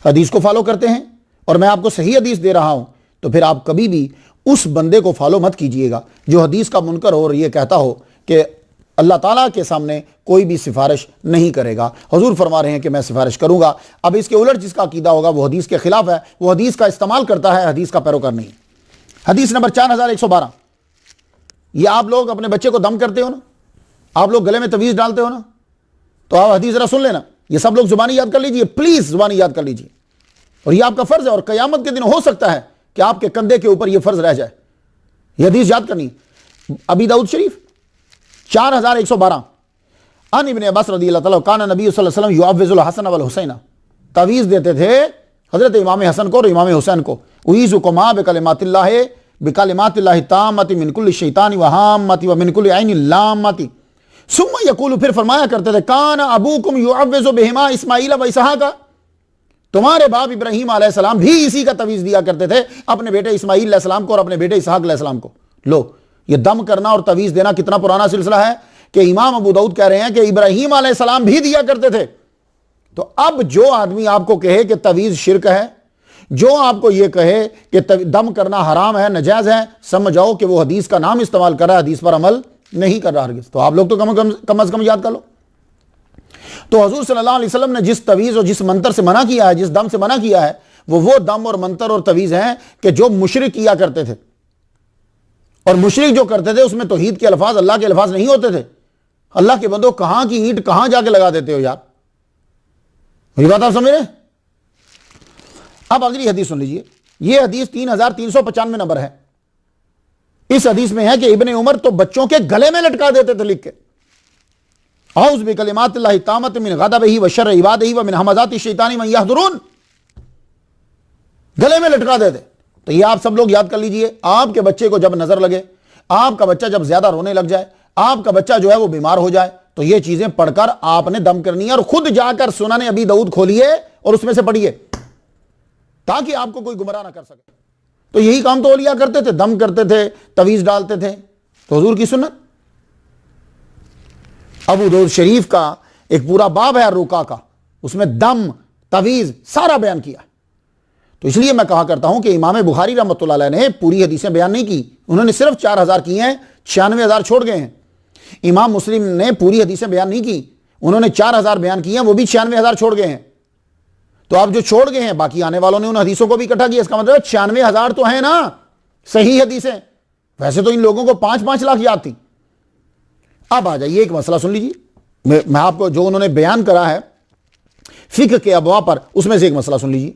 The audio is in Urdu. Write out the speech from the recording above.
حدیث کو فالو کرتے ہیں اور میں آپ کو صحیح حدیث دے رہا ہوں، تو پھر آپ کبھی بھی اس بندے کو فالو مت کیجئے گا جو حدیث کا منکر ہو اور یہ کہتا ہو کہ اللہ تعالیٰ کے سامنے کوئی بھی سفارش نہیں کرے گا۔ حضور فرما رہے ہیں کہ میں سفارش کروں گا۔ اب اس کے الٹ جس کا عقیدہ ہوگا وہ حدیث کے خلاف ہے، وہ حدیث کا استعمال کرتا ہے، حدیث کا پیروکار نہیں۔ حدیث نمبر 4112، یہ آپ لوگ اپنے بچے کو دم کرتے ہو نا، آپ لوگ گلے میں تعویذ ڈالتے ہو نا، تو آپ حدیث ذرا سن لینا، یہ سب لوگ زبانی یاد کر لیجئے، پلیز زبانی یاد کر لیجئے، اور یہ آپ کا فرض ہے، اور قیامت کے دن ہو سکتا ہے کہ آپ کے کندھے کے اوپر یہ فرض رہ جائے، یہ حدیث یاد کرنی۔ ابی داؤد شریف 4112، ان ابن عباس رضی اللہ تعالیٰ کان نبی صلی اللہ علیہ وسلم یعوذ الحسن والحسین، تعویذ دیتے تھے حضرت امام حسن کو اور امام حسین کو، اعیذکما بکلمات اللہ التامۃ من کل شیطان وہامۃ ومن کل عین لامۃ، ثم یقول، پھر فرمایا کرتے تھے، کان ابوکم یعوذ بہما اسماعیل و اسحاق، تمہارے باپ ابراہیم علیہ السلام بھی اسی کا تعویذ دیا کرتے تھے اپنے بیٹے اسماعیل علیہ السلام کو اور اپنے بیٹے اسحاق علیہ السلام کو۔ لو، یہ دم کرنا اور تعویذ دینا کتنا پرانا سلسلہ ہے کہ امام ابو داؤد کہہ رہے ہیں کہ ابراہیم علیہ السلام بھی دیا کرتے تھے۔ تو اب جو آدمی آپ کو کہے کہ تعویذ شرک ہے، جو آپ کو یہ کہے کہ دم کرنا حرام ہے، نجائز ہے، سمجھاؤ کہ وہ حدیث کا نام استعمال کر رہا ہے، حدیث پر عمل نہیں کر رہا ہرگز۔ تو آپ لوگ تو کم از کم یاد کر لو۔ تو حضور صلی اللہ علیہ وسلم نے جس تعویذ اور جس منتر سے منع کیا ہے، جس دم سے منع کیا ہے، وہ دم اور منتر اور تعویذ ہیں کہ جو مشرک کیا کرتے تھے، اور مشرک جو کرتے تھے اس میں توحید کے الفاظ، اللہ کے الفاظ نہیں ہوتے تھے۔ اللہ کے بندو، کہاں کی اینٹ کہاں جا کے لگا دیتے ہو یار، یہ بات آپ سمجھ رہے ہیں؟ اب اگلی حدیث سن لیجئے، یہ حدیث 3395 نمبر ہے۔ اس حدیث میں ہے کہ ابن عمر تو بچوں کے گلے میں لٹکا دیتے تھے لکھ کے، اعوذ بکلمات اللہ التامۃ من غضبہ وشر عبادہ ومن ہمزات الشیطان من یحضرون، گلے میں لٹکا دیتے۔ تو یہ آپ سب لوگ یاد کر لیجئے، آپ کے بچے کو جب نظر لگے، آپ کا بچہ جب زیادہ رونے لگ جائے، آپ کا بچہ جو ہے وہ بیمار ہو جائے، تو یہ چیزیں پڑھ کر آپ نے دم کرنی ہے، اور خود جا کر سنن ابی داؤد کھولیے اور اس میں سے پڑھیے تاکہ آپ کو کوئی گمراہ نہ کر سکے۔ تو یہی کام تو اولیاء کرتے تھے، دم کرتے تھے، تعویذ ڈالتے تھے۔ تو حضور کی سنت، ابو داؤد شریف کا ایک پورا باب ہے الرقیہ کا، اس میں دم، تعویذ سارا بیان کیا ہے۔ تو اس لیے میں کہا کرتا ہوں کہ امام بخاری رحمۃ اللہ علیہ نے پوری حدیثیں بیان نہیں کی، انہوں نے صرف 4000 کی ہیں، 96,000 چھوڑ گئے ہیں۔ امام مسلم نے پوری حدیثیں بیان نہیں کی، انہوں نے 4000 بیان کی ہیں، وہ بھی 96,000 چھوڑ گئے ہیں۔ تو آپ جو چھوڑ گئے ہیں، باقی آنے والوں نے ان حدیثوں کو بھی اکٹھا کیا، اس کا مطلب 96,000 تو ہیں نا صحیح حدیثیں، ویسے تو ان لوگوں کو 5-5 لاکھ یاد تھی۔ اب آ جائیے ایک مسئلہ سن لیجیے، میں آپ کو جو انہوں نے بیان کرا ہے فقہ کے ابواب پر، اس میں سے ایک مسئلہ سن لیجیے۔